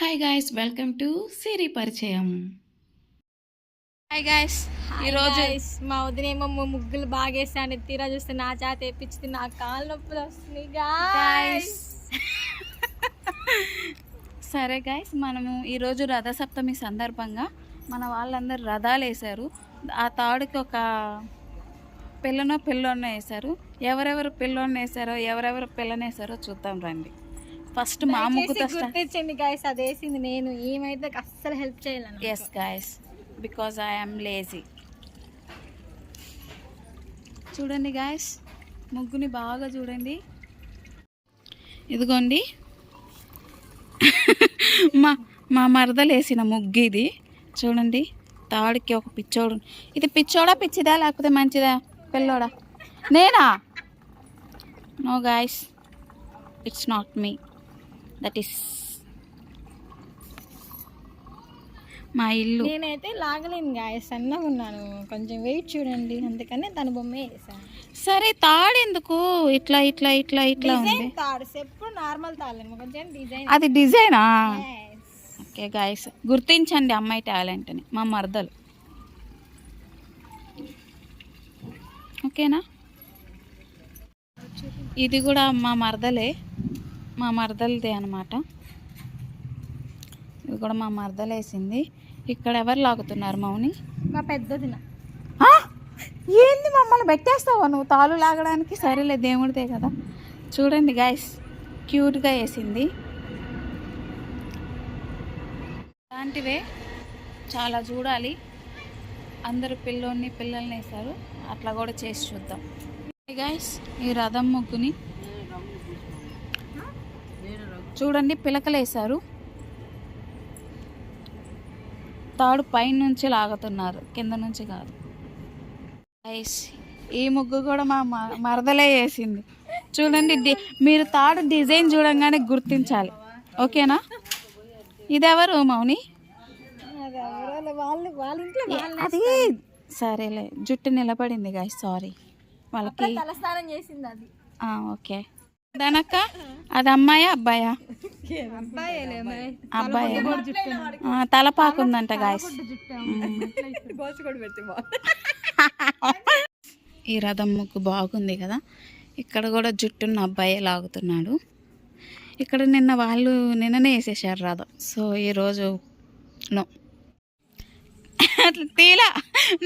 Hi guys, welcome to సిరి పరిచయం. Hi guys, ఈరోజు మా వదినేమో ముగ్గులు బాగా వేసాను. తీరా చూస్తే నా చేత వేపించింది. నా కాళ్ళ నొప్పులు వస్తున్నాయి గాయ్స్. సరే గాయ్స్, మనము ఈరోజు రథసప్తమి సందర్భంగా మన వాళ్ళందరూ రథాలు వేశారు. ఆ తాడుకి ఒక పిల్లన వేశారు. ఎవరెవరు పిల్లోని వేశారో ఎవరెవరు పిల్లని వేశారో చూద్దాం రండి. ఫస్ట్ మా ముగ్గుతో గుర్తించండి గాయస్, అది వేసింది నేను. ఏమైతే అస్సలు హెల్ప్ చేయాలని. Yes guys, because I'm lazy. చూడండి గాయస్, ముగ్గుని బాగా చూడండి. ఇదిగోండి మా మరదలు వేసిన ముగ్గు ఇది. చూడండి, తాడికి ఒక పిచ్చోడు. ఇది పిచ్చోడా పిచ్చిదా లేకపోతే మంచిదా పిల్లోడా? నేనా? No guys, it's not me. That is మా ఇల్లు. నేనైతే లాగలేను గాయస్, సన్నగా ఉన్నాను. కొంచెం వెయిట్ చూడండి, అందుకని తన బొమ్మే వేసాను. సరే, తాడు ఎందుకు ఇట్లా ఇట్లా ఇట్లా ఇట్లా ఉంది? తాడు ఎప్పుడు నార్మల్ తాడలేము, కొంచెం డిజైన్. అది డిజైనా? ఓకే గాయస్, గుర్తించండి అమ్మాయి టాలెంట్ని. మా మరదలు, ఓకేనా? ఇది కూడా మా మరదలదే అనమాట. ఇది కూడా మా మరదలు వేసింది. ఇక్కడ ఎవరు లాగుతున్నారు మౌని? మా పెద్దదిన. ఏంది మమ్మల్ని పెట్టేస్తావా నువ్వు తాళ్ళు లాగడానికి? సరేలే, దేవుడిదే కదా. చూడండి గాయస్, క్యూట్గా వేసింది. అలాంటివే చాలా చూడాలి. అందరూ పిల్లని వేశారు, అట్లా కూడా చేసి చూద్దాం గాయస్. ఈ రథం ముగ్గుని చూడండి, పిలకలు వేశారు. తాడు పైన నుంచి లాగుతున్నారు, కింద నుంచి కాదు గాయస్. ఈ ముగ్గు కూడా మా మరదలే వేసింది. చూడండి, మీరు తాడు డిజైన్ చూడంగానే గుర్తించాలి, ఓకేనా? ఇదెవరు మౌని? అది సరేలే, జుట్టు నిలబడింది గాయస్. సారీ, వాళ్ళకి తలస్నానం చేసింది అది. ఓకే. దానక్క, అది అమ్మాయా అబ్బాయా? అబ్బాయి. తలపాకుందంట గాయస్. ఈ రథం ముగ్గు బాగుంది కదా. ఇక్కడ కూడా జుట్టున్న అబ్బాయి లాగుతున్నాడు. ఇక్కడ నిన్ననే వేసేసారు రథం. సో ఈరోజు నో, తీలా.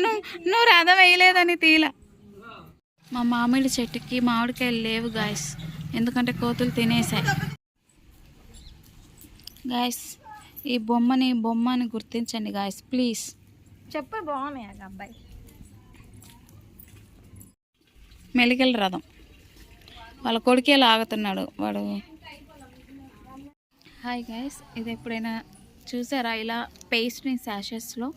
నువ్వు రథం వేయలేదని తీలా. మా మామిడి చెట్టుకి మామిడికాయలు లేవు గాయస్, ఎందుకంటే కోతులు తినేసాయి. గాయస్, ఈ బొమ్మని గుర్తించండి గాయస్ ప్లీజ్. చెప్ప బాగున్నాయి అబ్బాయి. మెలికల రథం, వాళ్ళ కొడుకే లాగుతున్నాడు వాడు. హాయ్ గాయస్, ఇది ఎప్పుడైనా చూసారా ఇలా పేస్ట్ని శాషెస్లో?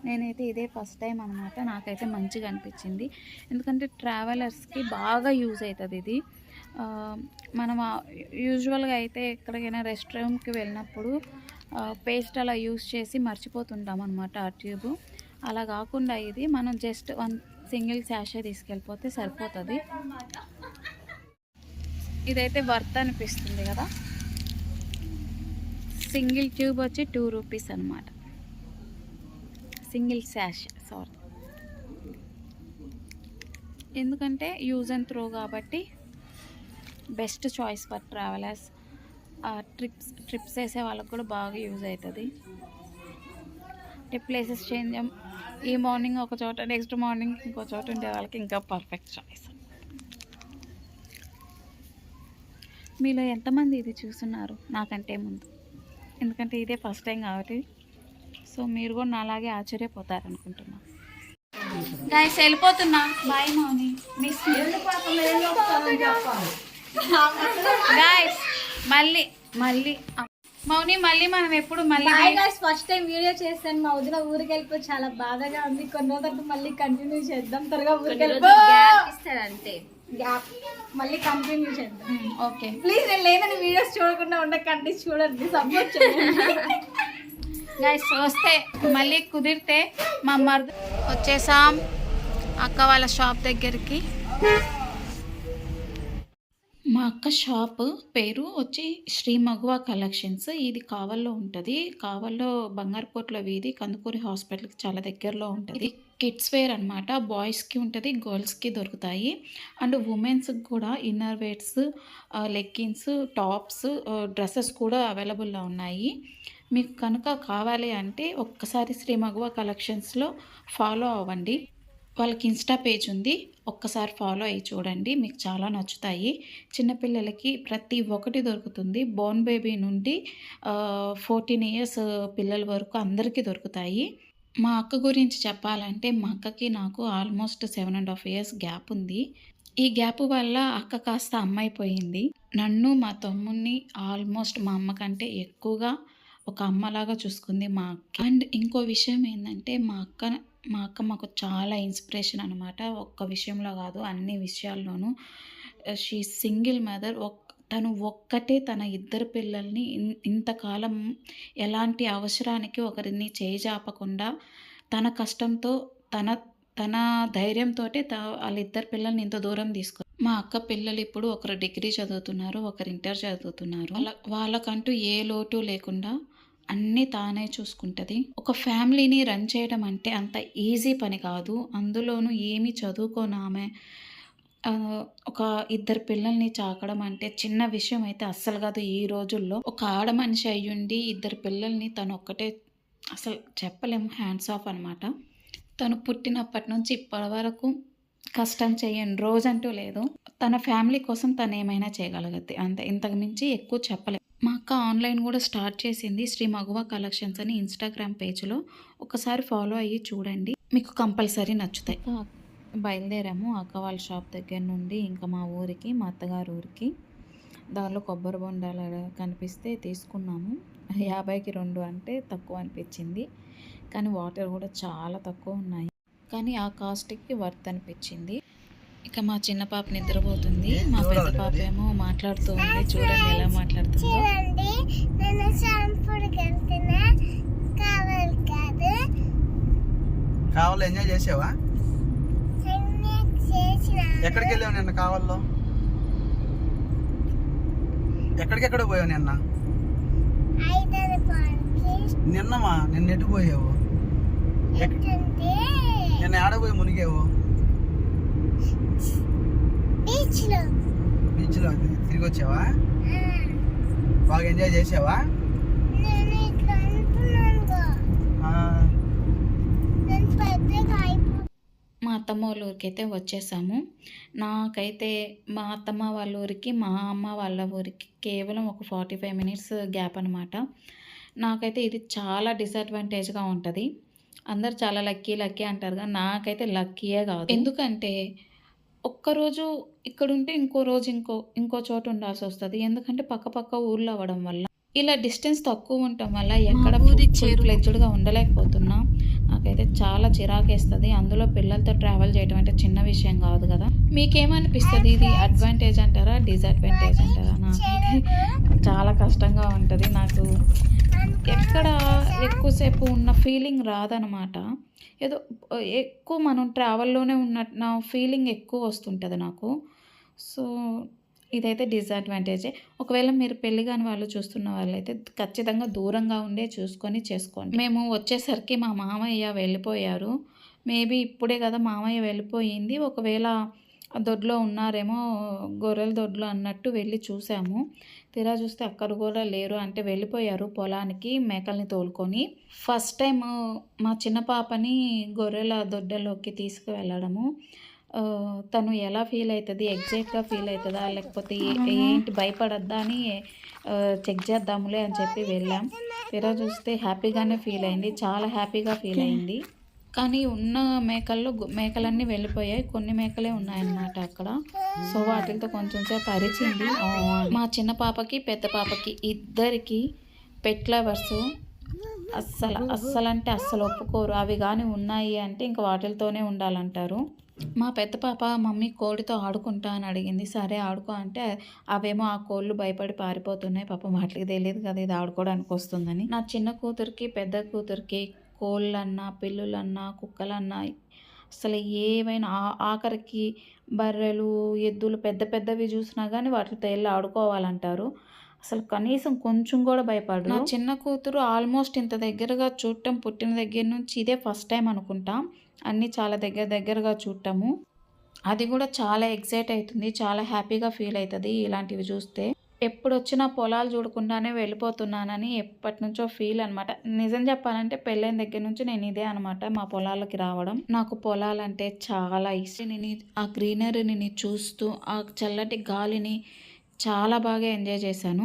నేనైతే ఇదే ఫస్ట్ టైం అనమాట. నాకైతే మంచిగా అనిపించింది, ఎందుకంటే ట్రావెలర్స్కి బాగా యూజ్ అవుతుంది ఇది. మనం యూజువల్గా అయితే ఎక్కడికైనా రెస్టారెంట్కి వెళ్ళినప్పుడు పేస్ట్ అలా యూజ్ చేసి మర్చిపోతుంటాం అనమాట ఆ ట్యూబ్. అలా కాకుండా ఇది మనం జస్ట్ 1 సింగిల్ శాషే తీసుకెళ్ళిపోతే సరిపోతుంది. ఇదైతే వర్త్ అనిపిస్తుంది కదా. సింగిల్ ట్యూబ్ వచ్చి 2 రూపీస్ అనమాట, సింగిల్ శాష్. సారీ, ఎందుకంటే యూజ్ అండ్ త్రో కాబట్టి best choice for travellers. Trips వేసే వాళ్ళకి కూడా బాగా యూజ్ అవుతుంది. ప్లేసెస్ చేంజ్, ఈ మార్నింగ్ ఒక చోట నెక్స్ట్ మార్నింగ్ ఇంకో చోట ఉండే వాళ్ళకి ఇంకా పర్ఫెక్ట్ చాయిస్. మీలో ఎంతమంది ఇది చూస్తున్నారు నాకంటే ముందు? ఎందుకంటే ఇదే ఫస్ట్ టైం కాబట్టి. సో మీరు కూడా నాలాగే ఆశ్చర్యపోతారు అనుకుంటున్నా. గాయస్, వెళ్ళిపోతున్నా. బాయ్ మౌని. గాయస్, మళ్ళీ మౌని, మళ్ళీ మనం ఎప్పుడు ఫస్ట్ టైం వీడియో చేస్తాను. మా వదిన ఊరికి వెళ్ళిపోయి చాలా బాధగా ఉంది. కొన్ని రోజులు మళ్ళీ కంటిన్యూ చేద్దాం. త్వరగా ఊరికి అంతే గ్యాప్, మళ్ళీ కంటిన్యూ చేద్దాం. ఓకే ప్లీజ్, నేను లేదని వీడియోస్ చూడకుండా ఉండకండి, చూడండి, సపోర్ట్ చేయండి గైస్. వస్తే మళ్ళీ కుదిరితే మా మరద వచ్చేసాం అక్క వాళ్ళ షాప్ దగ్గరికి. మా అక్క షాప్ పేరు వచ్చి శ్రీ మగువ కలెక్షన్స్. ఇది కావల్లో ఉంటది. కావల్లో బంగారుపోట్ల వీధి, కందుకూరి హాస్పిటల్‌కి చాలా దగ్గరలో ఉంటది. కిడ్స్ వేర్ అనమాట. బాయ్స్‌కి ఉంటది, గర్ల్స్‌కి దొరుకుతాయి. అండ్ వుమెన్స్‌కి కూడా inner wears, leggings, tops, dresses కూడా అవైలబుల్‌లో ఉన్నాయి. మీకు కనుక కావాలి అంటే ఒక్కసారి శ్రీ మగువ కలెక్షన్స్‌లో ఫాలో అవ్వండి. వాళ్ళకి ఇన్‌స్టా పేజ్ ఉంది. ఒక్కసారి ఫాలో అయ్యి చూడండి. మీకు చాలా నచ్చుతాయి. చిన్నపిల్లలకి ప్రతి ఒక్కటి దొరుకుతుంది. బోర్న్ బేబీ నుండి 14 ఇయర్స్ పిల్లల వరకు అందరికీ దొరుకుతాయి. మా అక్క గురించి చెప్పాలంటే మా అక్కకి నాకు ఆల్మోస్ట్ 7½ ఇయర్స్ గ్యాప్ ఉంది. ఈ గ్యాప్ వల్ల అక్క కాస్త అమ్మయిపోయింది. నన్ను, మా తమ్ముడిని ఆల్మోస్ట్ మా అమ్మ కంటే ఎక్కువగా ఒక అమ్మలాగా చూసుకుంది మా అక్క. అండ్ ఇంకో విషయం ఏందంటే మా అక్క మాకు చాలా ఇన్స్పిరేషన్ అనమాట. ఒక్క విషయంలో కాదు, అన్ని విషయాల్లోనూ. She single mother. తను ఒక్కటే తన ఇద్దరు పిల్లల్ని ఇంతకాలం ఎలాంటి అవసరానికి ఒకరిని చేజాపకుండా తన కష్టంతో తన ధైర్యంతోటే వాళ్ళిద్దరు పిల్లల్ని ఇంత దూరం మా అక్క పిల్లలు ఇప్పుడు ఒకరు డిగ్రీ చదువుతున్నారు, ఒకరు ఇంటర్ చదువుతున్నారు. వాళ్ళకంటూ ఏ లోటు లేకుండా అన్నీ తానే చూసుకుంటుంది. ఒక ఫ్యామిలీని రన్ చేయడం అంటే అంత ఈజీ పని కాదు. అందులోనూ ఏమీ చదువుకోని ఆమె ఒక ఇద్దరు పిల్లల్ని చాకడం అంటే చిన్న విషయం అయితే అస్సలు కాదు. ఈ రోజుల్లో ఒక ఆడ మనిషి అయ్యుండి ఇద్దరు పిల్లల్ని తను ఒక్కటే అసలు చెప్పలేము. హ్యాండ్స్ ఆఫ్ అనమాట. తను పుట్టినప్పటి నుంచి ఇప్పటి వరకు కష్టం చేయని రోజంటూ లేదు. తన ఫ్యామిలీ కోసం తను ఏమైనా చేయగలుగుద్ది అంతే. ఇంతకు మించి ఎక్కువ చెప్పలేము. మా అక్క ఆన్లైన్ కూడా స్టార్ట్ చేసింది. శ్రీ మగువ కలెక్షన్స్ అని ఇన్స్టాగ్రామ్ పేజ్లో ఒకసారి ఫాలో అయ్యి చూడండి. మీకు కంపల్సరీ నచ్చుతాయి. బయలుదేరాము అక్క వాళ్ళ షాప్ దగ్గర నుండి ఇంకా మా ఊరికి, మా అత్తగారు ఊరికి. దానిలో కొబ్బరి బొండాలు కనిపిస్తే తీసుకున్నాము. 50కి 2 అంటే తక్కువ అనిపించింది. కానీ వాటర్ కూడా చాలా తక్కువ ఉన్నాయి. కానీ ఆ కాస్ట్కి వర్త్ అనిపించింది. ఇక మా చిన్న పాప నిద్రపోతుంది. మా పెద్ద పాప ఏమో మాట్లాడుతూ ఉంది. చూడండి ఎలా మాట్లాడుతుందో. కావాలి ఎంజాయ్ చేసావా? ఎక్కడికి వెళ్ళావు నిన్న? కావాలో ఎక్కడికెక్కడ పోయావు నిన్నమా? నిన్న ఎటు పోయావు? నిన్న ఆడపోయి మునిగావు? బీచ్ లో తిరిగి వచ్చావా? బాగా ఎంజాయ్ చేసావా? మా అత్తమ్మ వాళ్ళ ఊరికి అయితే వచ్చేసాము. నాకైతే మా అత్తమ్మ వాళ్ళ ఊరికి, మా అమ్మ వాళ్ళ ఊరికి కేవలం ఒక 45 మినిట్స్ గ్యాప్ అనమాట. నాకైతే ఇది చాలా డిసడ్వాంటేజ్గా ఉంటుంది. అందరు చాలా లక్కీ అంటారు కానీ నాకైతే లక్కీయే కాదు. ఎందుకంటే ఒక్కరోజు ఇక్కడుంటే ఇంకో రోజు ఇంకో చోట ఉండాల్సి వస్తుంది. ఎందుకంటే పక్క ఊర్లు అవ్వడం వల్ల ఇలా డిస్టెన్స్ తక్కువ ఉండటం వల్ల ఎక్కడ ఫ్లెడ్జ్డ్గా ఉండలేకపోతున్నా. నాకైతే చాలా చిరాకేస్తుంది. అందులో పిల్లలతో ట్రావెల్ చేయడం అంటే చిన్న విషయం కాదు కదా. మీకేమనిపిస్తుంది? ఇది అడ్వాంటేజ్ అంటారా, డిసడ్వాంటేజ్ అంటారా? నాకైతే చాలా కష్టంగా ఉంటుంది. నాకు ఎక్కడ ఎక్కువసేపు ఉన్న ఫీలింగ్ రాదనమాట. ఏదో ఎక్కువ మనం ట్రావెల్లోనే ఉన్నట్టు నా ఫీలింగ్ ఎక్కువ వస్తుంటుంది నాకు. సో ఇదైతే డిసడ్వాంటేజే. ఒకవేళ మీరు పెళ్లి కాని వాళ్ళు చూస్తున్న వాళ్ళైతే ఖచ్చితంగా దూరంగా ఉండే చూసుకొని చేసుకోండి. మేము వచ్చేసరికి మా మామయ్య వెళ్ళిపోయారు. మేబీ ఇప్పుడే కదా మామయ్య వెళ్ళిపోయింది. ఒకవేళ దొడ్లో ఉన్నారేమో, గొర్రెల దొడ్లో అన్నట్టు వెళ్ళి చూసాము. తీరా చూస్తే అక్కడ కూడా లేరు. అంటే వెళ్ళిపోయారు పొలానికి మేకల్ని తోలుకొని. ఫస్ట్ టైం మా చిన్న పాపని గొర్రెల దొడ్డలోకి తీసుకువెళ్ళడము. తను ఎలా ఫీల్ అవుతుంది, ఎగ్జాక్ట్గా ఫీల్ అవుతుందా లేకపోతే ఏంటి భయపడద్దా అని చెక్ చేద్దాములే అని చెప్పి వెళ్ళాం. తీరా చూస్తే హ్యాపీగానే ఫీల్ అయింది. చాలా హ్యాపీగా ఫీల్ అయింది. కానీ ఉన్న మేకలన్నీ వెళ్ళిపోయాయి. కొన్ని మేకలే ఉన్నాయన్నమాట అక్కడ. సో వాటితో కొంచెం సేపు అరిచింది. మా చిన్న పాపకి పెద్ద పాపకి ఇద్దరికి పెట్ లవర్స్. అస్సలంటే అస్సలు ఒప్పుకోరు. అవి కానీ ఉన్నాయి అంటే ఇంకా వాటితోనే ఉండాలంటారు. మా పెద్ద పాప మమ్మీ కోడితో ఆడుకుంటా అని అడిగింది. సరే ఆడుకో అంటే అవేమో ఆ కోళ్ళు భయపడి పారిపోతున్నాయి. పాపం వాటికి తెలియదు కదా ఇది ఆడుకోవడానికి వస్తుందని. నా చిన్న కూతురికి పెద్ద కూతురికి కోళ్ళన్నా, పిల్లులన్నా, కుక్కలన్నా అసలు ఏవైనా ఆఖరికి బర్రెలు ఎద్దులు పెద్ద పెద్దవి చూసినా కానీ వాటితో వెళ్ళి ఆడుకోవాలంటారు. అసలు కనీసం కొంచెం కూడా భయపడరు. నా చిన్న కూతురు ఆల్మోస్ట్ ఇంత దగ్గరగా చూడటం పుట్టిన దగ్గర నుంచి ఇదే ఫస్ట్ టైం అనుకుంటా. అన్నీ చాలా దగ్గరగా చూడటము. అది కూడా చాలా ఎక్సైట్ అవుతుంది, చాలా హ్యాపీగా ఫీల్ అవుతుంది ఇలాంటివి చూస్తే. ఎప్పుడు వచ్చినా పొలాలు చూడకుండానే వెళ్ళిపోతున్నానని ఎప్పటి నుంచో ఫీల్ అనమాట. నిజం చెప్పాలంటే పెళ్ళైన దగ్గర నుంచి నేను ఇదే అనమాట, మా పొలాలకి రావడం. నాకు పొలాలంటే చాలా ఇష్టం. నేను ఆ గ్రీనరీని చూస్తూ ఆ చల్లటి గాలిని చాలా బాగా ఎంజాయ్ చేశాను.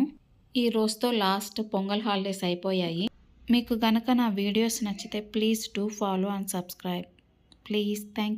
ఈ రోజుతో లాస్ట్ పొంగల్ హాలిడేస్ అయిపోయాయి. మీకు గనక నా వీడియోస్ నచ్చితే please do follow and subscribe please. Thank you.